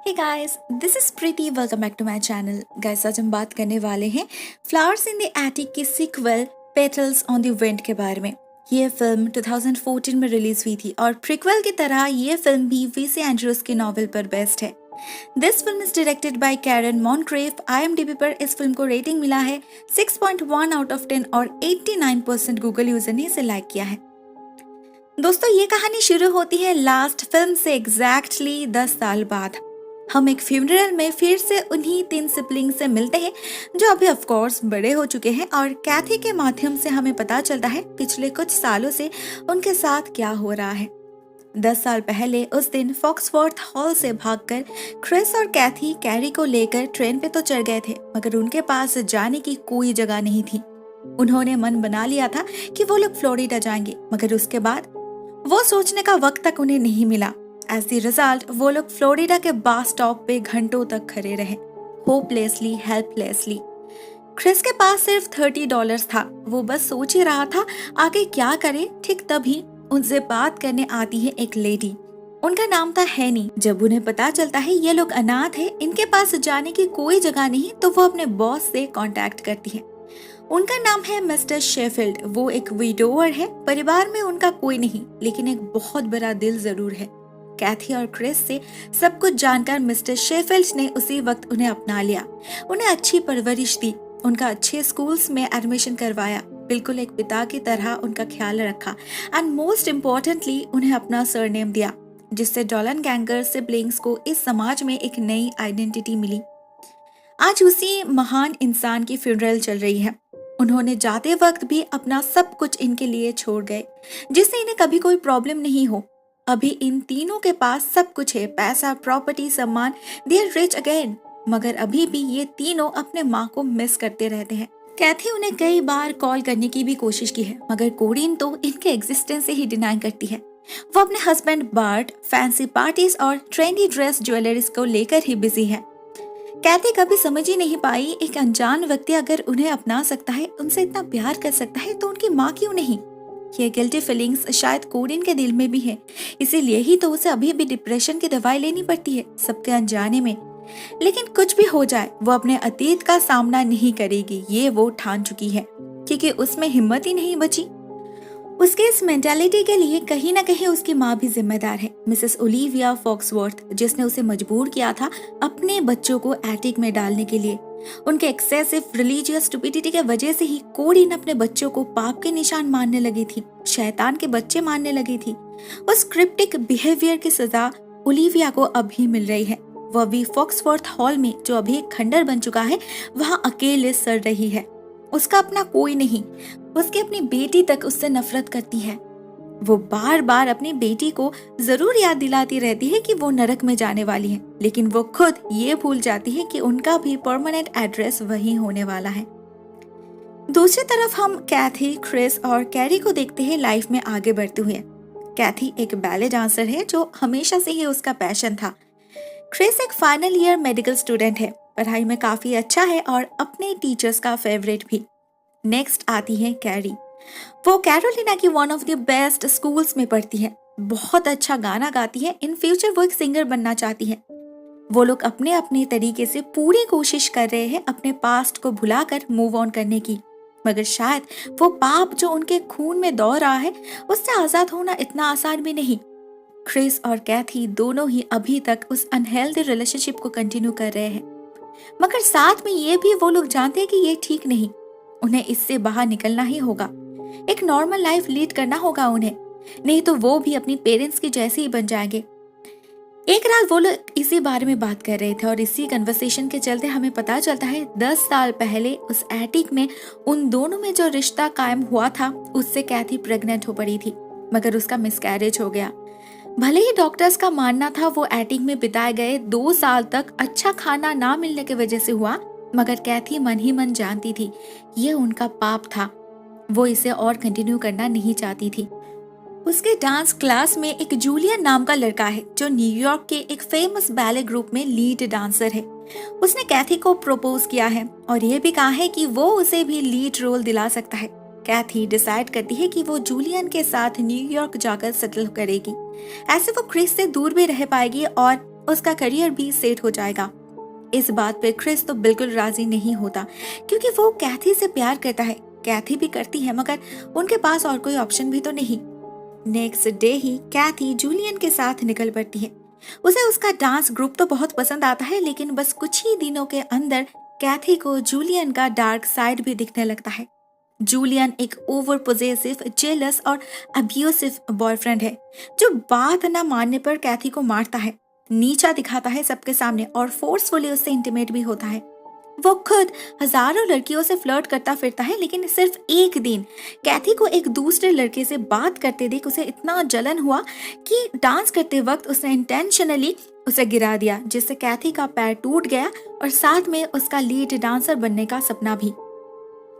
Hey guys, this is Preeti. Welcome back to my channel. Guys, आज हम बात करने वाले हैं फ्लावर्स इन द एटिक की sequel petals on the wind के बारे में। ये फिल्म 2014 में रिलीज हुई थी और प्रीक्वल की तरह ये फिल्म भी वीसी एंड्रूज के नॉवेल पर बेस्ड है। This film is directed by Karen Moncrieff. IMDb पर इस फिल्म को रेटिंग मिला है 6.1 आउट ऑफ 10 और 89% गूगल यूजर ने इसे लाइक किया है। दोस्तों, ये कहानी शुरू होती है लास्ट फिल्म से एग्जैक्टली 10 साल बाद। हम एक फ्यूनरल में फिर से उन्हीं 3 सिबलिंग से मिलते हैं जो अभी ऑफ कोर्स बड़े हो चुके हैं और कैथी के माध्यम से हमें पता चलता है पिछले कुछ सालों से उनके साथ क्या हो रहा है। 10 साल पहले उस दिन फॉक्सवर्थ हॉल से भागकर क्रिस और कैथी कैरी को लेकर ट्रेन पे तो चढ़ गए थे, मगर उनके पास जाने की कोई जगह नहीं थी। उन्होंने मन बना लिया था कि वो लोग फ्लोरिडा जाएंगे, मगर उसके बाद वो सोचने का वक्त तक उन्हें नहीं मिला। एज द रिजल्ट वो लोग फ्लोरिडा के बस स्टॉप पे घंटों तक खड़े रहे, होपलेसली, हेल्पलेसली। क्रिस के पास सिर्फ $30 था। वो बस सोच ही रहा था आगे क्या करे। ठीक तभी उनसे बात करने आती है एक लेडी। उनका नाम था हैनी। जब उन्हें पता चलता है ये लोग अनाथ है, इनके पास जाने की कोई जगह नहीं, तो वो अपने बॉस से कांटेक्ट करती है। उनका नाम है मिस्टर शेफील्ड। वो एक विडोवर है। परिवार में उनका कोई नहीं, लेकिन एक बहुत बड़ा दिल जरूर है। कैथी और क्रिस से सब कुछ जानकर मिस्टर शेफील्ड ने उसी वक्त उन्हें अपना लिया। उन्हें अच्छी परवरिश दी, उनका अच्छे स्कूल्स में एडमिशन करवाया, बिल्कुल एक पिता की तरह उनका ख्याल रखा एंड मोस्ट इम्पोर्टेंटली उन्हें अपना सरनेम दिया, जिससे डॉलन गैंगर सिबलिंग्स को इस समाज में एक नई आइडेंटिटी मिली। आज उसी महान इंसान की फ्यूनरल चल रही है। उन्होंने जाते वक्त भी अपना सब कुछ इनके लिए छोड़ गए, जिससे इन्हें कभी कोई प्रॉब्लम नहीं हो। अभी इन तीनों के पास सब कुछ है, पैसा, प्रॉपर्टी, सम्मान, दे आर रिच अगेन। मगर अभी भी ये तीनों अपने माँ को मिस करते रहते हैं। कैथी उन्हें कई बार कॉल करने की भी कोशिश की है, मगर कोरिन तो इनके एग्जिस्टेंस से ही डिनाई करती है। वो अपने हस्बैंड बार्ट, फैंसी पार्टीज और ट्रेंडी ड्रेस ज्वेलरीज को लेकर ही बिजी है। कैथी कभी समझ ही नहीं पाई, एक अनजान व्यक्ति अगर उन्हें अपना सकता है, उनसे इतना प्यार कर सकता है, तो उनकी माँ क्यों नहीं। ये गिल्टी फीलिंग्स शायद कोरिन के दिल में भी है, इसीलिए ही तो उसे अभी भी डिप्रेशन की दवाई लेनी पड़ती है, सबके अनजाने में। लेकिन कुछ भी हो जाए, वो अपने अतीत का सामना नहीं करेगी, ये वो ठान चुकी है, क्योंकि उसमें हिम्मत ही नहीं बची। उसके इस मेंटालिटी के लिए कहीं ना कहीं उसकी माँ भी जिम्मेदार है, मिसेस ओलिविया फॉक्सवर्थ, जिसने उसे मजबूर किया था अपने बच्चों को एटिक में डालने के लिए। उनके एक्सेसिव रिलीजियस स्टुपिडिटी के वजह से ही कोरिन अपने बच्चों को पाप के निशान मानने लगी थी, शैतान के बच्चे मानने लगी थी। उस क्रिप्टिक बिहेवियर की सजा ओलिविया को अभी मिल रही है। वह भी फॉक्सवर्थ हॉल में, जो अभी एक खंडर बन चुका है, वहाँ अकेले सड़ रही है। उसका अपना कोई नहीं, उसकी अपनी बेटी तक उससे नफरत करती है। वो बार बार अपनी बेटी को जरूर याद दिलाती रहती है कि वो नरक में जाने वाली है, लेकिन वो खुद ये भूल जाती है कि उनका भी परमानेंट एड्रेस वही होने वाला है। दूसरी तरफ हम कैथी, क्रिस और कैरी को देखते हैं लाइफ में आगे बढ़ते हुए। कैथी एक बैले डांसर है, जो हमेशा से ही उसका पैशन था। क्रिस एक फाइनल ईयर मेडिकल स्टूडेंट है, पढ़ाई में काफी अच्छा है और अपने टीचर्स का फेवरेट भी। नेक्स्ट आती है कैरी। वो कैरोलिना की one of the best schools में पढ़ती है, बहुत अच्छा गाना गाती है, इन फ्यूचर वो एक सिंगर बनना चाहती है। वो लोग अपने अपने तरीके से पूरी कोशिश कर रहे हैं अपने पास्ट को भुलाकर मूव ऑन करने की, मगर शायद वो पाप जो उनके खून में दौड़ रहा है, उससे आजाद होना इतना आसान भी नहीं। क्रिस और कैथी दोनों ही अभी तक उस अनहेल्दी रिलेशनशिप को कंटिन्यू कर रहे हैं, मगर साथ में ये भी वो लोग जानते हैं कि ये ठीक नहीं। उन्हें इससे बाहर निकलना ही होगा, एक नॉर्मल लाइफ लीड करना होगा उन्हें, नहीं तो वो भी अपनी पेरेंट्स की जैसे ही बन जाएंगे। एक रात वो लोग इसी बारे में बात कर रहे थे और इसी कन्वर्सेशन के चलते हमें पता चलता है 10 साल पहले उस एटिक में उन दोनों में जो रिश्ता कायम हुआ था, उससे कैथी प्रेग्नेंट हो पड़ी थी, मगर उसका मिसकैरेज हो गया। भले ही डॉक्टर्स का मानना था वो एटिक में बिताए गए 2 साल तक अच्छा खाना ना मिलने की वजह से हुआ, मगर कैथी मन ही मन जानती थी ये उनका पाप था। वो इसे और कंटिन्यू करना नहीं चाहती थी। उसके डांस क्लास में एक जूलियन नाम का लड़का है, जो न्यूयॉर्क के एक फेमस बैले ग्रुप में लीड डांसर है। उसने कैथी को प्रपोज किया है और ये भी कहा है कि वो उसे भी लीड रोल दिला सकता है। कैथी डिसाइड करती है कि वो जूलियन के साथ न्यूयॉर्क जाकर सेटल करेगी। ऐसे वो क्रिस से दूर भी रह पाएगी और उसका करियर भी सेट हो जाएगा। इस बात पे क्रिस तो बिल्कुल राजी नहीं होता क्योंकि वो कैथी से प्यार करता है। कैथी भी करती है मगर उनके पास और कोई ऑप्शन भी तो नहीं। नेक्स्ट डे ही कैथी जूलियन के साथ निकल पड़ती है। उसे उसका डांस ग्रुप तो बहुत पसंद आता है, लेकिन बस कुछ ही दिनों के अंदर कैथी को जूलियन का डार्क साइड भी दिखने लगता है। जूलियन एक ओवर पोजेसिव, जेलस और अब्यूसिव बॉयफ्रेंड है जो बात न मानने पर कैथी को मारता है, नीचा दिखाता है सबके सामने और फोर्सफुली उससे इंटीमेट भी होता है। वो खुद हजारों लड़कियों से फ्लर्ट करता फिरता है, लेकिन सिर्फ एक दिन कैथी को एक दूसरे लड़के से बात करते देख उसे इतना जलन हुआ कि डांस करते वक्त उसने इंटेंशनली उसे गिरा दिया, जिससे कैथी का पैर टूट गया और साथ में उसका लीड डांसर बनने का सपना भी।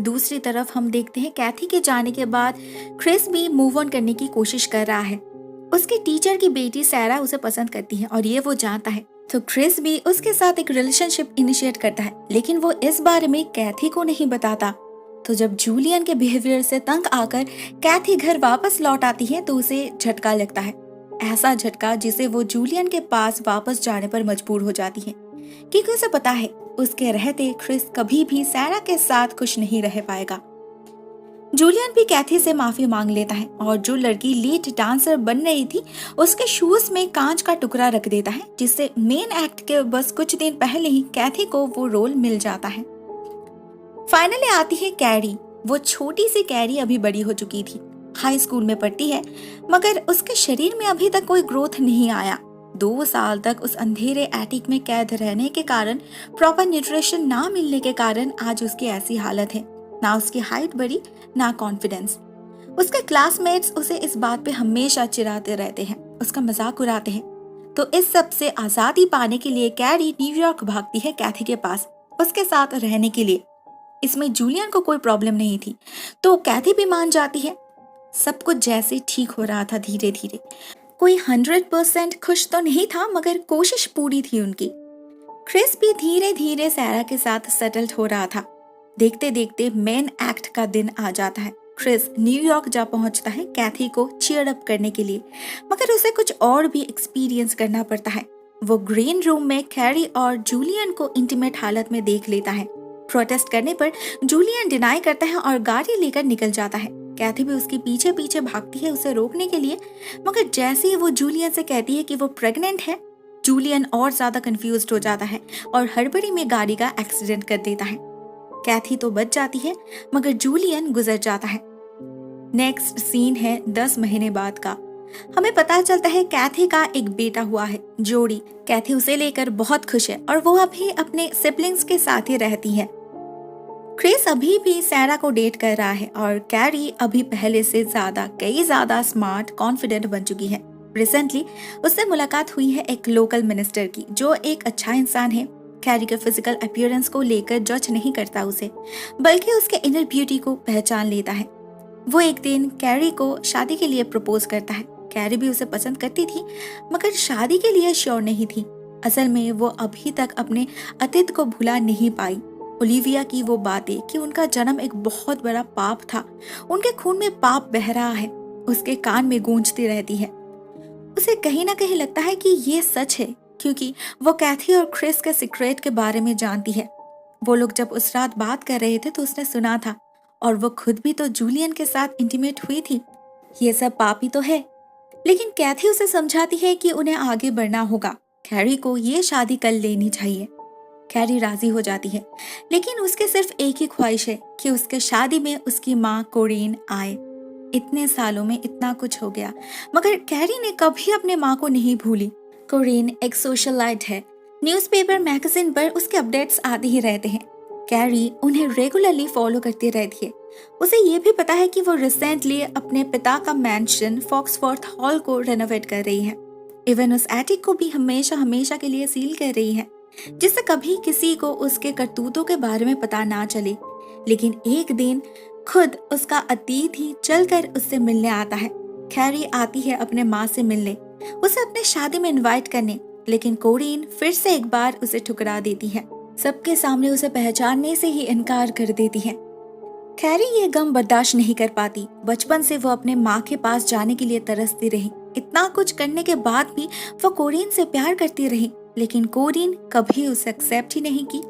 दूसरी तरफ हम देखते हैं कैथी के जाने के बाद क्रिस भी मूव ऑन करने की कोशिश कर रहा है। उसके टीचर की बेटी सैरा उसे पसंद करती है और ये वो जानता है, तो क्रिस भी उसके साथ एक रिलेशनशिप इनिशिएट करता है, लेकिन वो इस बारे में कैथी को नहीं बताता। तो जब जूलियन के बिहेवियर से तंग आकर कैथी घर वापस लौट आती है तो उसे झटका लगता है, ऐसा झटका जिसे वो जूलियन के पास वापस जाने पर मजबूर हो जाती है, क्योंकि उसे पता है उसके रहते क्रिस कभी भी सैरा के साथ खुश नहीं रह पाएगा। जूलियन भी कैथी से माफी मांग लेता है और जो लड़की लीड डांसर बन रही थी उसके शूज में कांच का टुकड़ा रख देता है, जिससे मेन एक्ट के बस कुछ दिन पहले ही कैथी को वो रोल मिल जाता है। फाइनली आती है कैरी। वो छोटी सी कैरी अभी बड़ी हो चुकी थी, हाई स्कूल में पढ़ती है, मगर उसके शरीर में अभी तक कोई ग्रोथ नहीं आया। 2 साल तक उस अंधेरे एटिक में कैद रहने के कारण, प्रॉपर न्यूट्रिशन ना मिलने के कारण आज उसकी ऐसी हालत है। ना उसकी हाइट बढ़ी, ना कॉन्फिडेंस। उसके क्लासमेट्स उसे इस बात पे हमेशा चिढ़ाते रहते हैं, उसका मजाक उड़ाते हैं। तो इस सब से आजादी पाने के लिए कैरी न्यूयॉर्क भागती है कैथी के पास, उसके साथ रहने के लिए। इसमें जूलियन को कोई प्रॉब्लम नहीं थी, तो कैथी भी मान जाती है। सब कुछ जैसे ठीक हो रहा था धीरे धीरे। कोई 100% खुश तो नहीं था, मगर कोशिश पूरी थी उनकी। क्रिस भी धीरे धीरे सैरा के साथ सेटल्ड हो रहा था। देखते देखते मेन एक्ट का दिन आ जाता है। क्रिस न्यूयॉर्क जा पहुंचता है कैथी को चीयर अप करने के लिए, मगर उसे कुछ और भी एक्सपीरियंस करना पड़ता है। वो ग्रीन रूम में कैरी और जूलियन को इंटीमेट हालत में देख लेता है। प्रोटेस्ट करने पर जूलियन डिनाई करता है और गाड़ी लेकर निकल जाता है। कैथी भी उसके पीछे पीछे भागती है उसे रोकने के लिए, मगर जैसे ही वो जूलियन से कहती है कि वो प्रेग्नेंट है, जूलियन और ज्यादा कंफ्यूज्ड हो जाता है और हड़बड़ी में गाड़ी का एक्सीडेंट कर देता है। कैथी तो बच जाती है, मगर जूलियन गुजर जाता है। नेक्स्ट सीन है 10 महीने बाद का। हमें पता चलता है कैथी का एक बेटा हुआ है, जोड़ी। कैथी उसे लेकर बहुत खुश है और वो अभी अपने सिबलिंग्स के साथ ही रहती है। क्रिस अभी भी सैरा को डेट कर रहा है और कैरी अभी पहले से कई ज्यादा स्मार्ट, कॉन्फिडेंट बन चुकी है। रिसेंटली उससे मुलाकात हुई है एक लोकल मिनिस्टर की, जो एक अच्छा इंसान है। कैरी के फिजिकल अपीयरेंस को लेकर जज नहीं करता उसे, बल्कि उसके इनर ब्यूटी को पहचान लेता है। वो एक दिन कैरी को शादी के लिए प्रपोज करता है। कैरी भी उसे पसंद करती थी, मगर शादी के लिए श्योर नहीं थी। असल में वो अभी तक अपने अतीत को भुला नहीं पाई। ओलिविया की वो बातें कि उनका जन्म एक बहुत बड़ा पाप था, उनके खून में पाप बह रहा है, उसके कान में गूंजती रहती है। उसे कहीं ना कहीं लगता है कि ये सच है, क्योंकि वो कैथी और क्रिस के सीक्रेट के बारे में जानती है। वो लोग जब उस रात बात कर रहे थे तो उसने सुना था, और वो खुद भी तो जूलियन के साथ इंटीमेट हुई थी। ये सब पाप ही तो है। लेकिन कैथी उसे समझाती है कि उन्हें आगे बढ़ना होगा, कैरी को ये शादी कर लेनी चाहिए। कैरी राजी हो जाती है, लेकिन उसके सिर्फ एक ही ख्वाहिश है कि उसके शादी में उसकी माँ कोरीन आए। इतने सालों में इतना कुछ हो गया, मगर कैरी ने कभी अपने माँ को नहीं भूली। कोरीन एक सोशलाइट है, न्यूज़पेपर मैगजीन पर उसके अपडेट्स आते ही रहते हैं। कैरी उन्हें रेगुलरली फॉलो करती रहती है। उसे ये भी पता है कि वो रिसेंटली अपने पिता का मैंशन फॉक्सफोर्थ हॉल को रेनोवेट कर रही है। इवन उस एटिक को भी हमेशा हमेशा के लिए सील कर रही है, जिससे कभी किसी को उसके करतूतों के बारे में पता ना चले। लेकिन एक दिन खुद उसका अतीत ही चलकर उससे मिलने आता है। कैरी आती है अपने माँ से मिलने, उसे अपने शादी में इनवाइट करने, लेकिन कोरीन फिर से एक बार उसे ठुकरा देती है। सबके सामने उसे पहचानने से ही इनकार कर देती है। कैरी ये गम बर्दाश्त नहीं कर पाती। बचपन से वो अपने माँ के पास जाने के लिए तरसती रही, इतना कुछ करने के बाद भी वो कोरिन से प्यार करती रही, लेकिन कोरिन कभी उसे एक्सेप्ट ही नहीं की।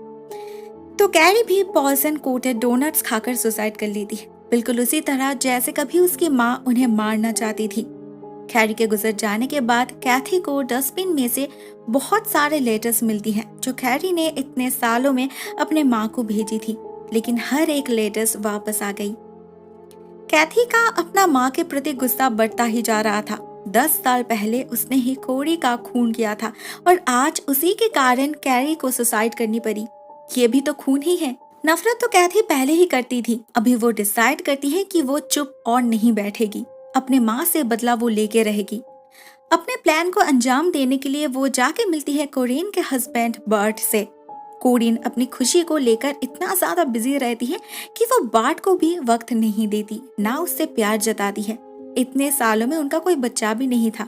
तो कैरी भी पॉइजन कोटेड डोनट्स खाकर सुसाइड कर लेती है, बिल्कुल उसी तरह जैसे कभी उसकी माँ उन्हें मारना चाहती थी। कैरी के गुजर जाने के बाद कैथी को डस्टबिन में से बहुत सारे लेटर्स मिलती हैं जो कैरी ने इतने सालों में अपने माँ को भेजी थी, लेकिन हर एक लेटर्स वापस आ गई। कैथी का अपना माँ के प्रति गुस्सा बढ़ता ही जा रहा था। 10 साल पहले उसने ही कोरी का खून किया था और आज उसी के कारण कैरी को सुसाइड करनी पड़ी। ये भी तो खून ही है। नफरत तो कैथी पहले ही करती थी, अभी वो डिसाइड करती है कि वो चुप और नहीं बैठेगी, अपने माँ से बदला वो लेके रहेगी। अपने प्लान को अंजाम देने के लिए वो जाके मिलती है कोरिन के हस्बैंड बर्ट से। कोरिन अपनी खुशी को लेकर इतना ज्यादा बिजी रहती है कि वो बार्ट को भी वक्त नहीं देती, ना उससे प्यार जताती है। इतने सालों में उनका कोई बच्चा भी नहीं था।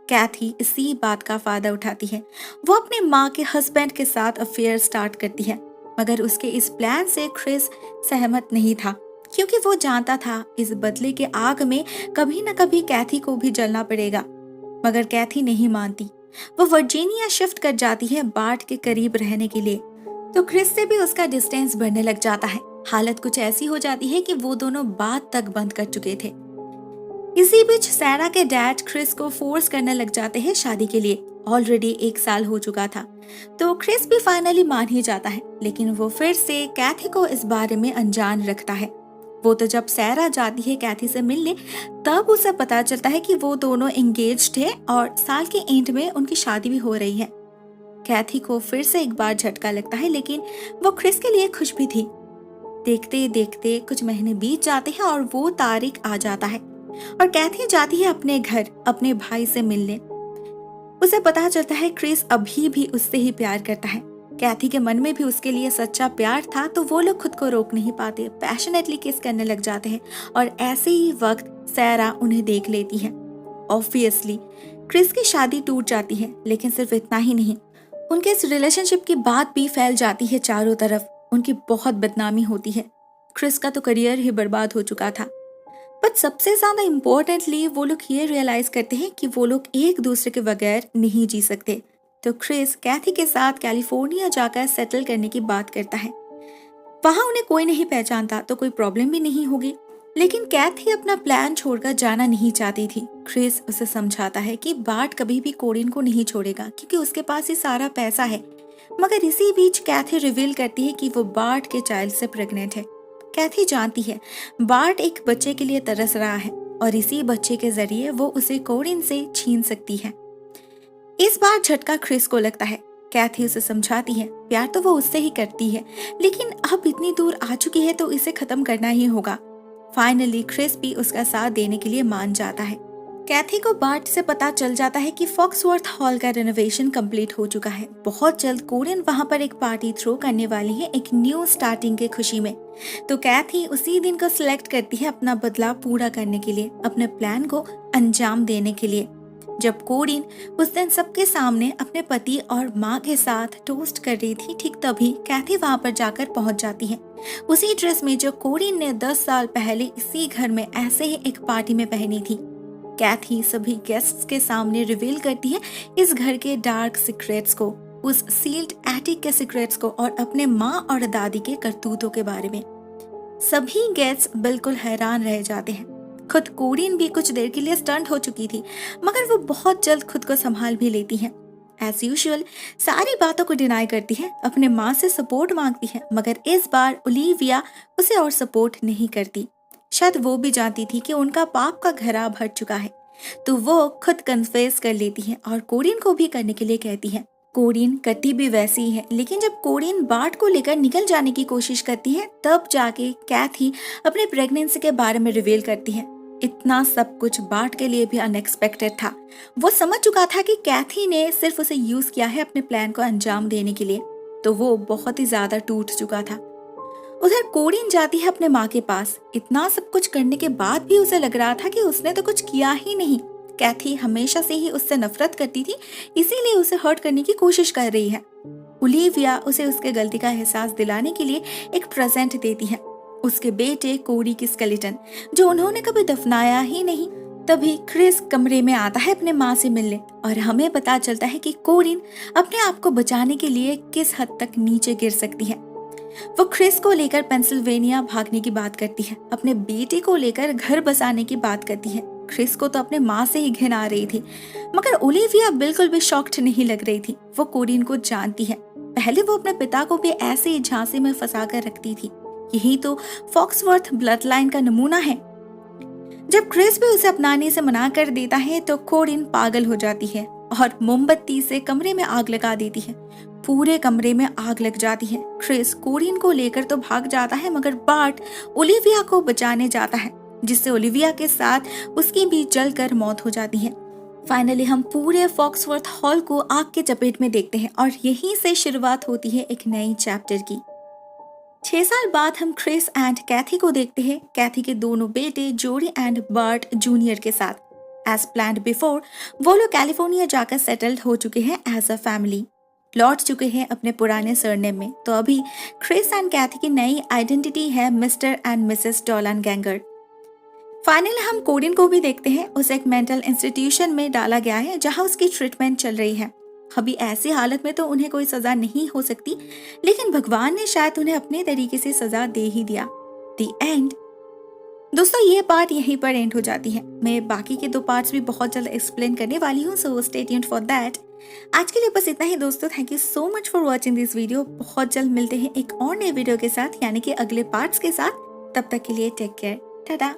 कैथी इसी बात का फायदा उठाती है। वो अपनी माँ के हस्बैंड के साथ अफेयर स्टार्ट करती है, मगर उसके इस प्लान से क्रिस सहमत नहीं था, क्योंकि वो जानता था इस बदले के आग में कभी न कभी कैथी को भी जलना पड़ेगा। मगर कैथी नहीं मानती। वो वर्जीनिया शिफ्ट कर जाती है बार्ट के करीब रहने के लिए। तो क्रिस से भी उसका डिस्टेंस बढ़ने लग जाता है। हालत कुछ ऐसी हो जाती है कि वो दोनों बात तक बंद कर चुके थे। इसी बीच सैरा के डैड क्रिस को फोर्स करने लग जाते हैं शादी के लिए। ऑलरेडी 1 साल हो चुका था, तो क्रिस भी फाइनली मान ही जाता है, लेकिन वो फिर से कैथी को इस बारे में अनजान रखता है। वो तो जब सैरा जाती है कैथी से मिलने, तब उसे पता चलता है कि वो दोनों एंगेज्ड है और साल के एंड में उनकी शादी भी हो रही है। कैथी को फिर से एक बार झटका लगता है, लेकिन वो क्रिस के लिए खुश भी थी। देखते देखते कुछ महीने बीत जाते हैं और वो तारीख आ जाता है और कैथी जाती है अपने घर अपने भाई से मिलने। उसे पता चलता है क्रिस अभी भी उससे ही प्यार करता है। कैथी के मन में भी उसके लिए सच्चा प्यार था, तो वो लोग खुद को रोक नहीं पाते, पैशनेटली किस करने लग जाते हैं और ऐसे ही वक्त सैरा उन्हें देख लेती है। ऑब्वियसली क्रिस की शादी टूट जाती है, लेकिन सिर्फ इतना ही नहीं, उनके इस रिलेशनशिप की बात भी फैल जाती है चारों तरफ। उनकी बहुत बदनामी होती है। क्रिस का तो करियर ही बर्बाद हो चुका था। बट सबसे ज्यादा इम्पोर्टेंटली वो लोग ये रियलाइज करते हैं कि वो लोग एक दूसरे के बगैर नहीं जी सकते। तो क्रिस कैथी के साथ कैलिफोर्निया जाकर सेटल करने की बात करता है। वहां उन्हें कोई नहीं पहचानता तो कोई प्रॉब्लम भी नहीं होगी, लेकिन कैथी अपना प्लान छोड़कर जाना नहीं चाहती थी। क्रिस उसे समझाता है कि बार्ट कभी भी कोरिन को नहीं छोड़ेगा, क्योंकि उसके पास ही सारा पैसा है। मगर इसी बीच कैथी रिवील करती है कि वो बार्ट के चाइल्ड से प्रेग्नेंट है। कैथी जानती है बार्ट एक बच्चे के लिए तरस रहा है और इसी बच्चे के जरिए वो उसे कोरिन से छीन सकती है। इस बार झटका क्रिस को लगता है। कैथी उसे समझाती है प्यार तो वो उससे ही करती है, लेकिन अब इतनी दूर आ चुकी है तो इसे खत्म करना ही होगा। फाइनली क्रिस भी उसका साथ देने के लिए मान जाता है। कैथी को बार्ट से पता चल जाता है कि फॉक्सवर्थ हॉल का रेनोवेशन कंप्लीट हो चुका है। बहुत जल्द कोरिन वहां पर एक पार्टी थ्रो करने वाली है, एक न्यू स्टार्टिंग के खुशी में। तो कैथी उसी दिन को सिलेक्ट करती है अपना बदलाव पूरा करने के लिए, अपने प्लान को अंजाम देने के लिए। जब कोरिन उस दिन सबके सामने अपने पति और माँ के साथ टोस्ट कर रही थी, ठीक तभी कैथी वहां पर जाकर पहुंच जाती है, उसी ड्रेस में जो कोरिन ने 10 साल पहले इसी घर में ऐसे ही एक पार्टी में पहनी थी। कैथी सभी गेस्ट्स के सामने रिवील करती है इस घर के डार्क सीक्रेट्स को, उस सील्ड एटिक के सीक्रेट्स को और अपने माँ और दादी के करतूतों के बारे में। सभी गेस्ट्स बिल्कुल हैरान रह जाते हैं। खुद कोरिन भी कुछ देर के लिए स्टंट हो चुकी थी, मगर वो बहुत जल्द खुद को संभाल भी लेती है। एज यूजुअल सारी बातों को डिनाई करती है, अपने माँ से सपोर्ट मांगती है, मगर इस बार ओलिविया उसे और सपोर्ट नहीं करती। शायद वो भी जानती थी कि उनका पाप का घड़ा भर चुका है, तो वो खुद कन्फेस कर लेती है और कोरिन को भी करने के लिए कहती है। कोरिन करती भी वैसी ही है, लेकिन जब कोरिन बार्ट को लेकर निकल जाने की कोशिश करती है, तब जाके कैथी अपने प्रेगनेंसी के बारे में रिवील करती है। इतना सब कुछ बार्ट के लिए भी अनएक्सपेक्टेड था। वो समझ चुका था कि कैथी ने सिर्फ उसे यूज किया है अपने प्लान को अंजाम देने के लिए, तो वो बहुत ही ज्यादा टूट चुका था। उधर कोरिन जाती है अपने माँ के पास। इतना सब कुछ करने के बाद भी उसे लग रहा था कि उसने तो कुछ किया ही नहीं। कैथी हमेशा से ही उससे नफरत करती थी, इसीलिए उसे हर्ट करने की कोशिश कर रही है। ओलिविया उसे उसके गलती का एहसास दिलाने के लिए एक प्रेजेंट देती है, उसके बेटे कोरी की स्केलेटन, जो उन्होंने कभी दफनाया ही नहीं। तभी क्रिस कमरे में आता है अपने माँ से मिलने और हमें पता चलता है कि कोरिन अपने आप को बचाने के लिए किस हद तक नीचे गिर सकती है। वो क्रिस को लेकर पेंसिल्वेनिया भागने की बात करती है, अपने बेटे को लेकर घर बसाने की बात करती है। क्रिस को तो अपने माँ से ही घिन आ रही थी, मगर ओलिविया बिल्कुल भी शॉक्ड नहीं लग रही थी। वो कोरिन को जानती है, पहले वो अपने पिता को भी ऐसे ही झांसे में फंसा कर रखती थी। यही तो फॉक्सवर्थ ब्लड लाइन का नमूना है। जब क्रिस भी उसे अपनाने से मना कर देता है तो कोरिन पागल हो जाती है और मोमबत्ती से कमरे में आग लगा देती है। पूरे कमरे में आग लग जाती है। क्रिस कोरिन को लेकर तो भाग जाता है, मगर बार्ट ओलिविया को बचाने जाता है, जिससे ओलिविया के साथ उसकी भी जलकर मौत हो जाती है। फाइनली हम पूरे फॉक्सवर्थ हॉल को आग के चपेट में देखते हैं और यहीं से शुरुआत होती है एक नई चैप्टर की। 6 साल बाद हम क्रिस एंड कैथी को देखते हैं, कैथी के दोनों बेटे जोडी एंड बर्ट जूनियर के साथ। एज प्लान्ड बिफोर वो लोग कैलिफोर्निया जाकर सेटल्ड हो चुके हैं एज अ फैमिली, लौट चुके हैं अपने पुराने सरनेम में। तो अभी क्रिस एंड कैथी की नई आइडेंटिटी है मिस्टर एंड मिसेस डॉलन गैंगर। फाइनली हम कोरिन को भी देखते हैं, उसे एक मेंटल इंस्टीट्यूशन में डाला गया है जहां उसकी ट्रीटमेंट चल रही है। अभी ऐसी हालत में तो उन्हें कोई सजा नहीं हो सकती, लेकिन भगवान ने शायद उन्हें अपने तरीके से सजा दे ही दिया। The end. दोस्तों ये पार्ट यहीं पर एंड हो जाती है। मैं बाकी के 2 पार्ट्स भी बहुत जल्द एक्सप्लेन करने वाली हूँ, so stay tuned for that. आज के लिए बस इतना ही दोस्तों। Thank you so much for watching this video. बहुत जल्द मिलते हैं एक और नए वीडियो के साथ, यानी कि अगले पार्ट्स के साथ। तब तक के लिए टेक केयर, टाटा।